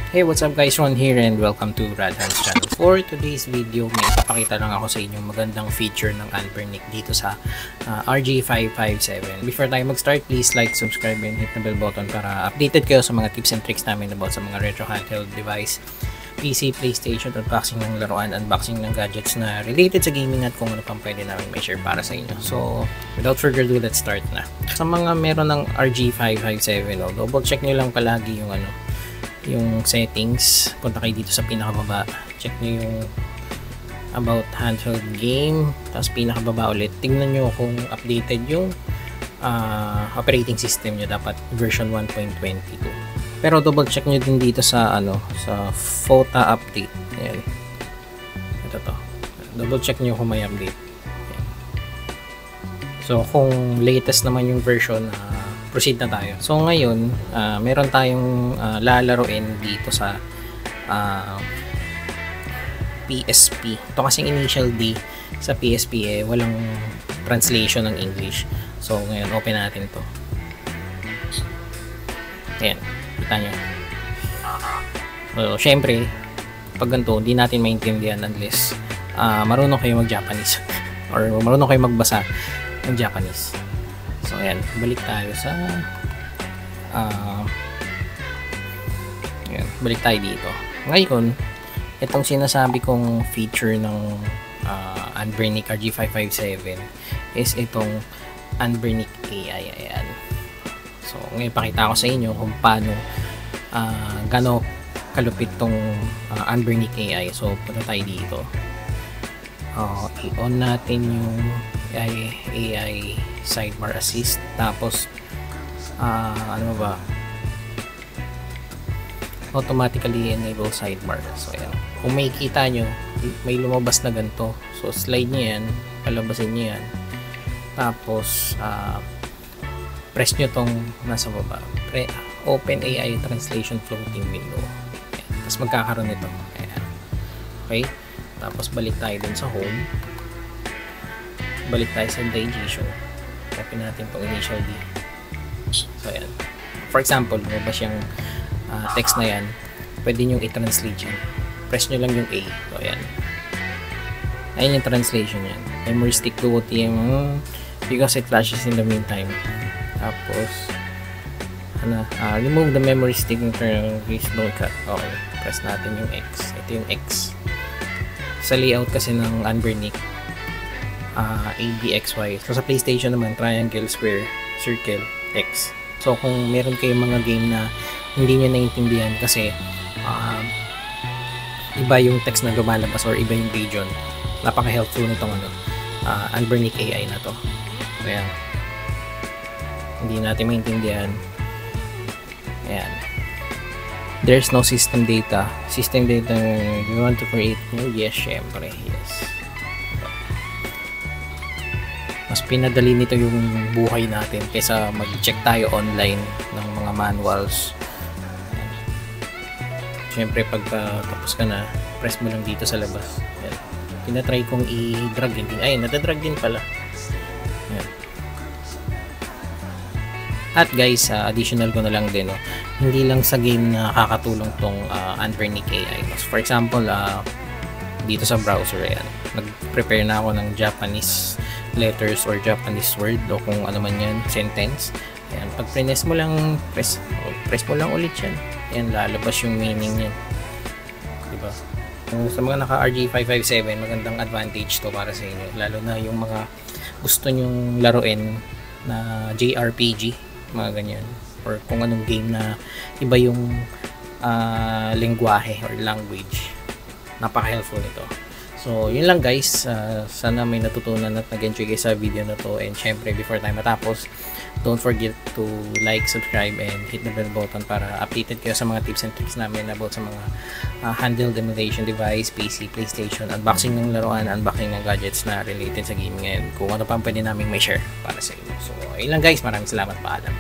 Hey, what's up guys, Ron here and welcome to Radhan's channel. For today's video, may ipapakita lang ako sa inyo magandang feature ng Anbernic dito sa RG557. Before tayo mag-start, please like, subscribe, and hit the bell button para updated kayo sa mga tips and tricks namin about sa mga retro handheld device, PC, PlayStation, unboxing ng laruan, unboxing ng gadgets na related sa gaming at kung ano pang pwede namin may share para sa inyo. So, without further ado, let's start na. Sa mga meron ng RG557, double check nyo lang palagi yung settings. Punta kayo dito sa pinakababa, check nyo yung about handheld game, tapos pinakababa ulit tingnan nyo kung updated yung operating system nyo. Dapat version 1.22, pero double check nyo din dito sa sa photo update. Ayan, ito to, double check nyo kung may update. Ayan. So kung latest naman yung version, proceed na tayo. So ngayon, meron tayong lalaroin dito sa PSP. Ito kasing initial D sa PSP walang translation ng English. So ngayon, open natin to. Ayan, kita nyo. So syempre, pag ganito, hindi natin maintindihan unless marunong kayo mag-Japanese or marunong kayo magbasa ng Japanese. So ayan, balik tayo sa ayan, balik tayo dito. Ngayon, itong sinasabi kong feature ng Anbernic RG557 is itong Anbernic AI. Ayan. So ngayon, pakita ko sa inyo kung paano gano kalupit tong Anbernic AI. So punta tayo dito. I-on natin yung AI sidebar assist, tapos ano ba, automatically enable sidebar. So ayan, kung may kita nyo, may lumabas na ganito. So slide nyo yan, palabasin nyo yan, tapos press nyo tong nasa baba, open AI translation floating window. Ayan, tapos magkakaroon nito. Ayan. Okay, tapos balik tayo dun sa home, balik tayo sa digestion, open natin itong initial D. So ayan, for example, lumabas yung text na yan, pwede nyo i-translate yan, press nyo lang yung A. So ayan, ayan yung translation yan. Memory stick to OTM because it flashes in the meantime. Tapos remove the memory stick and please don't cut. Okay, press natin yung X. Ito yung X sa layout kasi ng Anbernic, ABXY. So sa PlayStation naman, triangle, square, circle, X. So kung meron kayong mga game na hindi nyo naiintindihan kasi iba yung text na lumalabas or iba yung region, napaka-helpful nitong Anbernic AI na to. So ayan, hindi natin maintindihan. Ayan, there's no system data. System data, do you want to create new? Yes, syempre, yes. Mas pinadali nito yung buhay natin kaysa mag-check tayo online ng mga manuals. Siyempre, pagka tapos ka na, press mo lang dito sa labas. Ayan. Tinatry kong i-drag din. Ay, nadadrag din pala. Ayan. At guys, additional ko na lang din, hindi lang sa game na kakatulong tong Anbernic AI. For example, dito sa browser, ayan, nag-prepare na ako ng Japanese letters or Japanese word o kung ano man yan, sentence. Ayan, pag press mo lang ulit yan, ayan, lalabas yung meaning yan, diba? Sa mga naka RG557, magandang advantage to para sa inyo, lalo na yung mga gusto nyong laruin na JRPG, mga ganyan, or kung anong game na iba yung lengguwahe or language. Napaka-helpful nito. So, yun lang guys. Sana may natutunan at nag-enjoy kayo sa video na to. And syempre, before tayo matapos, don't forget to like, subscribe, and hit the bell button para updated kayo sa mga tips and tricks namin about sa mga handheld emulation device, PC, PlayStation, unboxing ng laruan, unboxing ng gadgets na related sa gaming, and kung ano pa pwede namin may share para sa inyo. So, yun lang guys. Maraming salamat. Paalam.